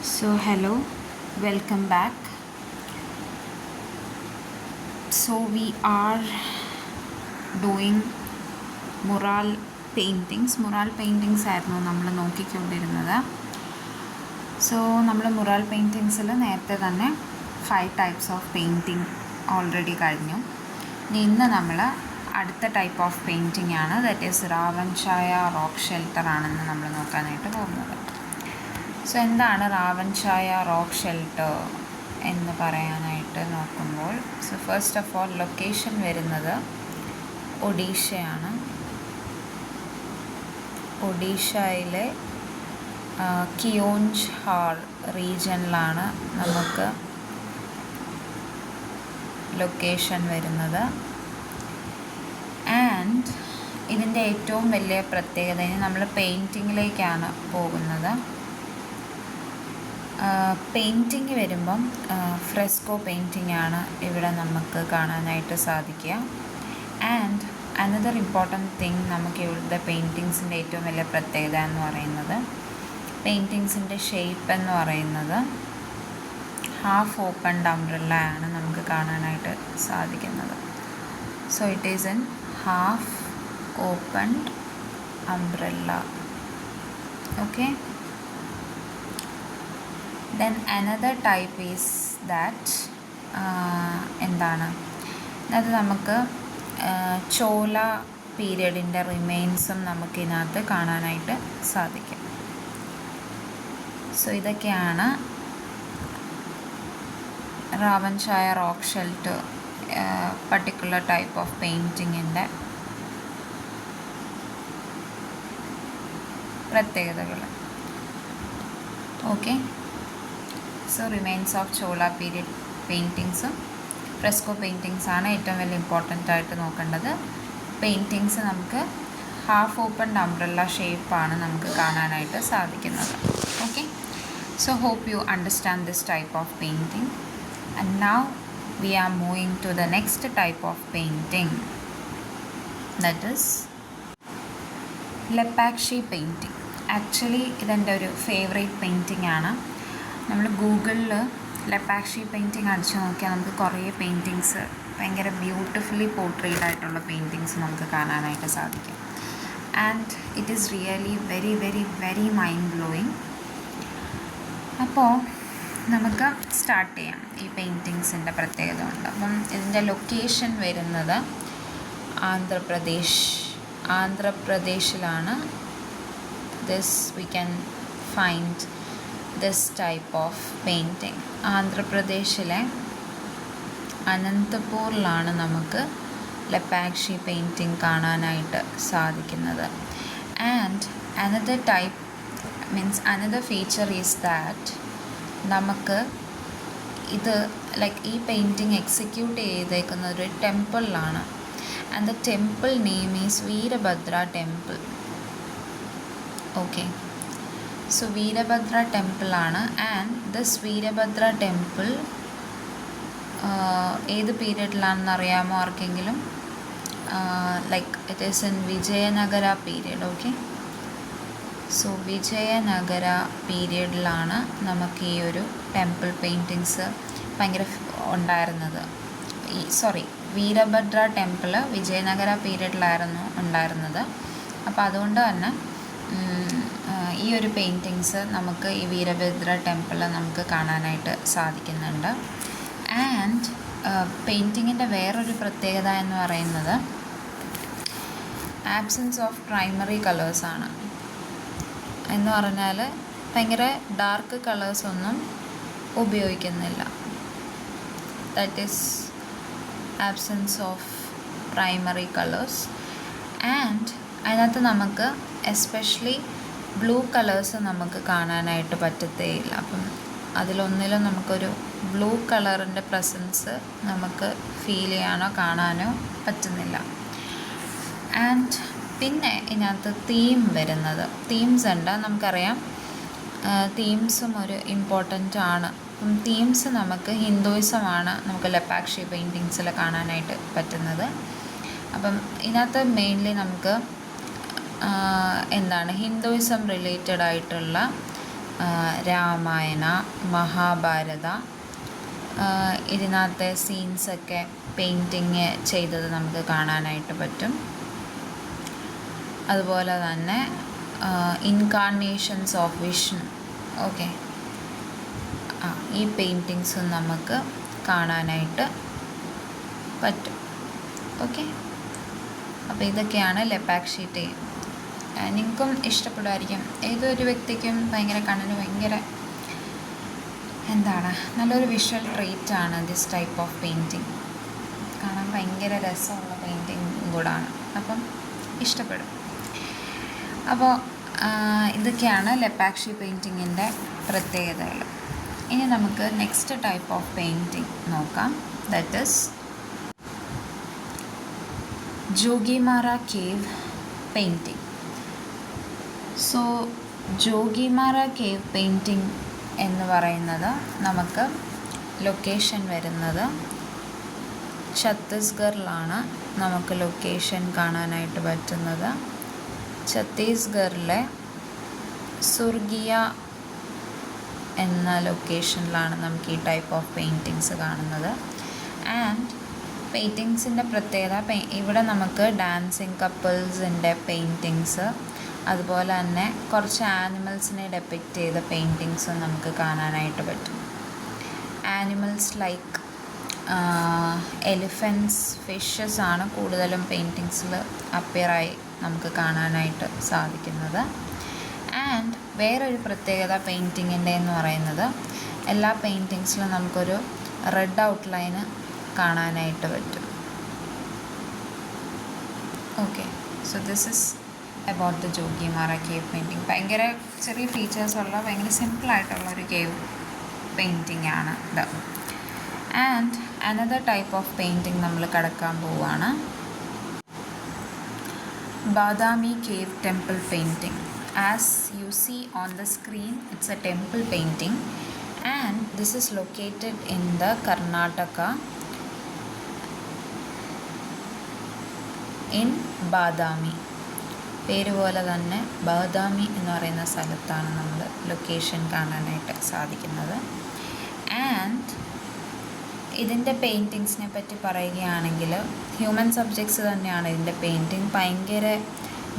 So hello, welcome back. So we are doing mural paintings ആയിരുന്നു നമ്മൾ നോക്കിക്കൊണ്ടിരുന്നത്. So നമ്മൾ മുറാൽ പെയിൻറ്റിങ്സിൽ നേരത്തെ തന്നെ 5 ടൈപ്സ് ഓഫ് പെയിൻറ്റിങ് ഓൾറെഡി കഴിഞ്ഞു. ഇന്ന് നമ്മൾ അടുത്ത ടൈപ്പ് ഓഫ് പെയിൻറ്റിംഗ് ആണ്, that is Raven Chhaya rock shelter ആണെന്ന് നമ്മൾ നോക്കാനായിട്ട് പോകുന്നത്. സോ എന്താണ് റാവൻ ഛായ റോക്ക് ഷെൽട്ടർ എന്ന് പറയാനായിട്ട് നോക്കുമ്പോൾ, so first of all location വരുന്നത് ഒഡീഷയാണ്. ഒഡീഷയിലെ കിയോഞ്ച് ഹാർ റീജിയനിലാണ് നമുക്ക് ലൊക്കേഷൻ വരുന്നത്. ആൻഡ് ഇതിൻ്റെ ഏറ്റവും വലിയ പ്രത്യേകത, നമ്മൾ പെയിൻറ്റിങ്ങിലേക്കാണ് പോകുന്നത്. പെയിൻറ്റിങ് വരുമ്പം ഫ്രെസ്കോ പെയിൻറ്റിംഗ് ആണ് ഇവിടെ നമുക്ക് കാണാനായിട്ട് സാധിക്കുക. ആൻഡ് അനദർ ഇമ്പോർട്ടൻറ്റ് തിങ്, നമുക്ക് ഇവിടുത്തെ പെയിൻറ്റിങ്സിൻ്റെ ഏറ്റവും വലിയ പ്രത്യേകത എന്ന് പറയുന്നത്, പെയിൻറ്റിങ്സിൻ്റെ ഷേപ്പ് എന്ന് പറയുന്നത് ഹാഫ് ഓപ്പൺഡ് അംബ്രല്ല ആണ് നമുക്ക് കാണാനായിട്ട് സാധിക്കുന്നത്. So it is N half opened umbrella. Okay, then another type is that എന്താണ്, അത് നമുക്ക് ചോല പീരിയഡിൻ്റെ റിമെയിൻസും നമുക്കിതിനകത്ത് കാണാനായിട്ട് സാധിക്കും. സോ ഇതൊക്കെയാണ് Ravan Chhaya rock shelter particular type of പെയിൻറ്റിങ്ങിൻ്റെ പ്രത്യേകതകൾ. Okay, so remains of Chola period പെയിൻറ്റിങ്സും ഫ്രെസ്കോ പെയിൻറ്റിങ്സാണ് ഏറ്റവും വലിയ ഇമ്പോർട്ടൻ്റ് ആയിട്ട് നോക്കേണ്ടത്. പെയിൻറ്റിങ്സ് നമുക്ക് ഹാഫ് ഓപ്പൺഡ് അംബ്രല്ല ഷേപ്പാണ് നമുക്ക് കാണാനായിട്ട് സാധിക്കുന്നത്. Okay, so hope you understand this type of painting. And now we are moving to the next type of painting, that is Lepakshi painting. Actually ഇതെൻ്റെ ഒരു ഫേവറേറ്റ് പെയിൻറ്റിംഗ് ആണ്. നമ്മൾ ഗൂഗിളിൽ ലെപ്പാക്ഷി പെയിൻറ്റിങ് അടിച്ചു നോക്കിയാൽ നമുക്ക് കുറേ പെയിൻറ്റിങ്സ്, ഭയങ്കര ബ്യൂട്ടിഫുള്ളി പോർട്രേറ്റ് ആയിട്ടുള്ള പെയിൻറ്റിങ്സ് നമുക്ക് കാണാനായിട്ട് സാധിക്കും. And it is really very very very mind blowing. അപ്പോൾ നമുക്ക് സ്റ്റാർട്ട് ചെയ്യാം. ഈ പെയിൻറ്റിങ്സിൻ്റെ പ്രത്യേകത ഉണ്ട്. അപ്പം ഇതിൻ്റെ ലൊക്കേഷൻ വരുന്നത് ആന്ധ്രാപ്രദേശിലാണ്. This we can find this type of painting. ആന്ധ്രാപ്രദേശിലെ അനന്തപൂരിലാണ് നമുക്ക് ലെപ്പാക്ഷി പെയിൻറ്റിങ് കാണാനായിട്ട് സാധിക്കുന്നത്. And another type means another feature is that നമുക്ക് ഇത് ഈ പെയിൻറ്റിങ് എക്സിക്യൂട്ട് ചെയ്തേക്കുന്ന ഒരു ടെമ്പിളിലാണ്. And the temple name is Veerabhadra temple. Okay, so Veerabhadra ടെമ്പിളാണ്. ആൻഡ് ദിസ് വീരഭദ്ര ടെമ്പിൾ ഏത് പീരിയഡിലാണെന്ന് അറിയാമോ ആർക്കെങ്കിലും? It is in Vijayanagara period. Okay, so Vijayanagara പീരിയഡിലാണ് നമുക്ക് ഈ ഒരു ടെമ്പിൾ പെയിൻറ്റിങ്സ് ഭയങ്കര ഉണ്ടായിരുന്നത്. വീരഭദ്ര ടെമ്പിൾ വിജയനഗര പീരിയഡിലായിരുന്നു ഉണ്ടായിരുന്നത്. അപ്പോൾ അതുകൊണ്ട് തന്നെ ഈ ഒരു പെയിൻറ്റിങ്സ് നമുക്ക് ഈ വീരഭദ്ര ടെമ്പിൾ നമുക്ക് കാണാനായിട്ട് സാധിക്കുന്നുണ്ട്. ആൻഡ് പെയിൻറ്റിങ്ങിൻ്റെ വേറൊരു പ്രത്യേകത എന്ന് പറയുന്നത് ആബ്സെൻസ് ഓഫ് പ്രൈമറി കളേഴ്സാണ്. എന്ന് പറഞ്ഞാൽ ഭയങ്കര ഡാർക്ക് കളേഴ്സൊന്നും ഉപയോഗിക്കുന്നില്ല. That is absence of primary colours. And അതിനകത്ത് നമുക്ക് എസ്പെഷ്യലി ബ്ലൂ കളേഴ്സ് നമുക്ക് കാണാനായിട്ട് പറ്റത്തേയില്ല. അപ്പം അതിലൊന്നിലും നമുക്കൊരു ബ്ലൂ കളറിൻ്റെ പ്രസൻസ് നമുക്ക് ഫീൽ ചെയ്യാനോ കാണാനോ പറ്റുന്നില്ല. ആൻഡ് പിന്നെ ഇതിനകത്ത് തീംസ് ഉണ്ട്. നമുക്കറിയാം തീംസും ഒരു ഇമ്പോർട്ടൻ്റ് ആണ്. അപ്പം തീംസ് നമുക്ക് ഹിന്ദുയിസമാണ് നമുക്ക് ലെപ്പാക്ഷി പെയിൻറ്റിങ്സിൽ കാണാനായിട്ട് പറ്റുന്നത്. അപ്പം ഇതിനകത്ത് മെയിൻലി നമുക്ക് ഹിന്ദുയിസം റിലേറ്റഡ് ആയിട്ടുള്ള രാമായണ, മഹാഭാരത, ഇതിനകത്തെ സീൻസൊക്കെ പെയിൻറ്റിങ് ചെയ്തത് നമുക്ക് കാണാനായിട്ട് പറ്റും. അതുപോലെ തന്നെ ഇൻകാർണേഷൻസ് ഓഫ് വിഷ്ണു, ഓക്കെ, ഈ പെയിൻറ്റിങ്സും നമുക്ക് കാണാനായിട്ട് പറ്റും. ഓക്കെ, അപ്പോൾ ഇതൊക്കെയാണ് ലെപ്പാക്ഷി ടൈം. നിങ്ങൾക്കും ഇഷ്ടപ്പെടുമായിരിക്കും. ഏതൊരു വ്യക്തിക്കും ഭയങ്കര കണ്ണിന് ഭയങ്കര നല്ലൊരു വിഷ്വൽ ട്രീറ്റാണ് ദിസ് ടൈപ്പ് ഓഫ് പെയിൻറ്റിങ്. കാണാൻ ഭയങ്കര രസമുള്ള പെയിൻറ്റിങ് കൂടാണ്, അപ്പം ഇഷ്ടപ്പെടും. അപ്പോൾ ഇതൊക്കെയാണ് ലെപ്പാക്ഷി പെയിൻറ്റിങ്ങിൻ്റെ പ്രത്യേകതകൾ. ഇനി നമുക്ക് നെക്സ്റ്റ് ടൈപ്പ് ഓഫ് പെയിൻറ്റിങ് നോക്കാം. That is Jogimara cave painting. So Jogimara cave painting എന്ന് പറയുന്നത് നമുക്ക് ലൊക്കേഷൻ വരുന്നത് ഛത്തീസ്ഗറിലാണ്. നമുക്ക് ലൊക്കേഷൻ കാണാനായിട്ട് പറ്റുന്നത് ഛത്തീസ്ഗറിലെ സുർഗിയ എന്ന ലൊക്കേഷനിലാണ് നമുക്ക് ഈ ടൈപ്പ് ഓഫ് പെയിൻറ്റിങ്സ് കാണുന്നത്. ആൻഡ് പെയിൻറ്റിങ്സിൻ്റെ പ്രത്യേകത, ഇവിടെ നമുക്ക് ഡാൻസിങ് കപ്പിൾസിൻ്റെ പെയിൻറ്റിങ്സ്, അതുപോലെ തന്നെ കുറച്ച് ആനിമൽസിനെ ഡെപ്പിക്റ്റ് ചെയ്ത പെയിൻറ്റിങ്സും നമുക്ക് കാണാനായിട്ട് പറ്റും. ആനിമൽസ് ലൈക്ക് എലിഫൻറ്റ്സ്, ഫിഷസ് ആണ് കൂടുതലും പെയിൻറ്റിങ്സിൽ അപ്പിയറായി നമുക്ക് കാണാനായിട്ട് സാധിക്കുന്നത്. ആൻഡ് വേറൊരു പ്രത്യേകത പെയിൻറ്റിങ്ങിൻ്റെ എന്ന് പറയുന്നത്, എല്ലാ പെയിൻറ്റിങ്സിലും നമുക്കൊരു റെഡ് ഔട്ട്ലൈന് കാണാനായിട്ട് പറ്റും. Okay, so this is about the Jogimara cave painting. ഭയങ്കര ചെറിയ ഫീച്ചേഴ്സുള്ള ഭയങ്കര സിമ്പിളായിട്ടുള്ള ഒരു കേവ് പെയിൻറ്റിംഗ് ആണ് ഇത്. And another type of painting നമ്മൾ കടക്കാൻ പോവുകയാണ്. Badami cave temple painting. As you see on the screen, it's a temple painting and this is located in the Karnataka in Badami. പേര് പോലെ തന്നെ ബാദാമി എന്ന് പറയുന്ന സ്ഥലത്താണ് നമ്മൾ ലൊക്കേഷൻ കാണാനായിട്ട് സാധിക്കുന്നത്. ആൻഡ് ഇതിൻ്റെ പെയിൻറ്റിങ്സിനെ പറ്റി പറയുകയാണെങ്കിൽ ഹ്യൂമൻ സബ്ജക്ട്സ് തന്നെയാണ് ഇതിൻ്റെ പെയിൻറ്റിങ്. ഭയങ്കര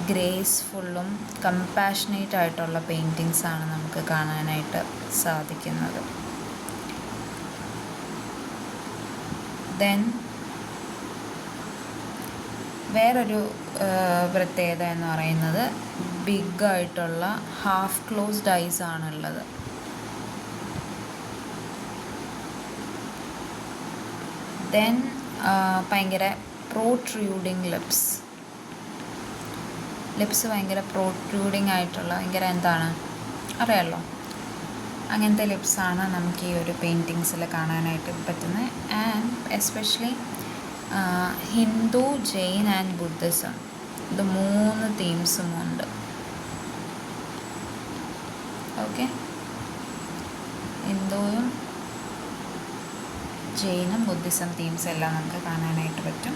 ഗ്രേസ്ഫുള്ളും കമ്പാഷനേറ്റ് ആയിട്ടുള്ള പെയിൻറ്റിങ്സാണ് നമുക്ക് കാണാനായിട്ട് സാധിക്കുന്നത്. ദെൻ വേറൊരു പ്രത്യേകത എന്ന് പറയുന്നത് ബിഗായിട്ടുള്ള ഹാഫ് ക്ലോസ്ഡ് ഐസ് ആണുള്ളത്. ദെൻ ഭയങ്കര പ്രോട്രൂഡിങ് ലിപ്സ് ഭയങ്കര പ്രോട്രൂഡിങ് ആയിട്ടുള്ള ഭയങ്കര അറിയാമല്ലോ, അങ്ങനത്തെ ലിപ്സാണ് നമുക്ക് ഈ ഒരു പെയിൻറ്റിങ്സിൽ കാണാനായിട്ട് പറ്റുന്നത്. And especially Hindu, Jain and Buddhism, ഇത് 3 തീംസും ഉണ്ട്. ഓക്കെ, ഹിന്ദുവും ജെയിനും ബുദ്ധിസം തീംസ് എല്ലാം നമുക്ക് കാണാനായിട്ട് പറ്റും.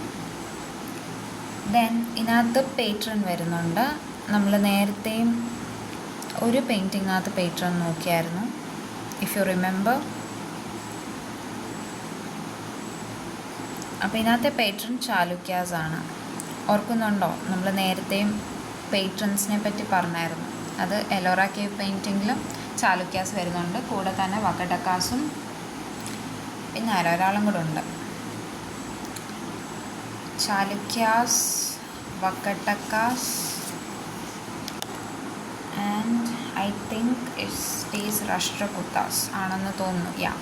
ദെൻ ഇതിനകത്ത് പേട്രൺ വരുന്നുണ്ട്. നമ്മൾ നേരത്തെയും ഒരു പെയിൻറ്റിങ്ങിനകത്ത് പേട്രൺ നോക്കിയായിരുന്നു, ഇഫ് യു റിമെമ്പർ. അപ്പോൾ ഇതിനകത്തെ പേട്രൺ ചാലുക്യാസ് ആണ്. ഓർക്കുന്നുണ്ടോ? നമ്മൾ നേരത്തെയും പേട്രൺസിനെ പറ്റി പറഞ്ഞായിരുന്നു. അത് എലോറ കേവ് പെയിൻറ്റിങ്ങിലും ചാലുക്യാസ് വരുന്നുണ്ട്. കൂടെ തന്നെ വകടക്കാസും പിന്നെ ഒരാളും കൂടെ ഉണ്ട്. Chalukyas, Vakatakas and I think it's Rashtrakutas ആണെന്ന് തോന്നുന്നു. യാ,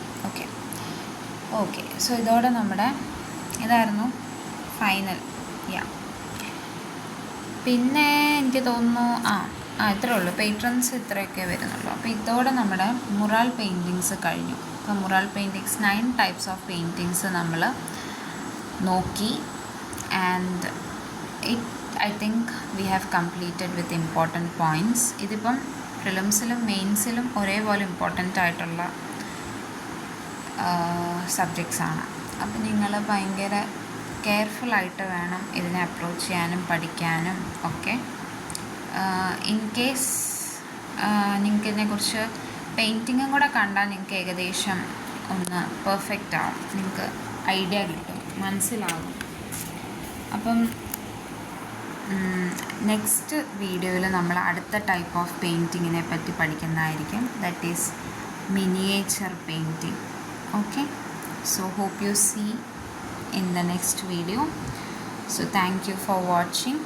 ഓക്കെ. സോ ഇതോടെ നമ്മുടെ ഇതായിരുന്നു ഫൈനൽ. യാ, പിന്നെ എനിക്ക് തോന്നുന്നു ഇത്രയേ ഉള്ളൂ. പേട്രൺസ് ഇത്രയൊക്കെ വരുന്നുള്ളൂ. അപ്പോൾ ഇതോടെ നമ്മുടെ മുറാൽ പെയിൻറ്റിങ്സ് കഴിഞ്ഞു. അപ്പോൾ മുറാൽ പെയിൻറ്റിങ്സ് 9 ടൈപ്സ് ഓഫ് പെയിൻറ്റിങ്സ് നമ്മൾ നോക്കി. And I think we have completed with important points. ഇതിപ്പം പ്രിലിംസിലും മെയിൻസിലും ഒരേപോലെ ഇമ്പോർട്ടൻ്റ് ആയിട്ടുള്ള സബ്ജക്ട്സാണ്. അപ്പം നിങ്ങൾ ഭയങ്കര കെയർഫുള്ളായിട്ട് വേണം ഇതിനെ അപ്രോച്ച് ചെയ്യാനും പഠിക്കാനും ഒക്കെ. ഇൻ കേസ് നിങ്ങൾക്ക് ഇതിനെക്കുറിച്ച് പെയിൻറ്റിങ്ങും കൂടെ കണ്ടാൽ നിങ്ങൾക്ക് ഏകദേശം ഒന്ന് പെർഫെക്റ്റ് ആവും, നിങ്ങൾക്ക് ഐഡിയ കിട്ടും, മനസ്സിലാകും. അപ്പം നെക്സ്റ്റ് വീഡിയോയിൽ നമ്മൾ അടുത്ത ടൈപ്പ് ഓഫ് പെയിൻറ്റിങ്ങിനെ പറ്റി പഠിക്കുന്നതായിരിക്കും, that is miniature painting. Okay, so hope you see in the next video. So thank you for watching.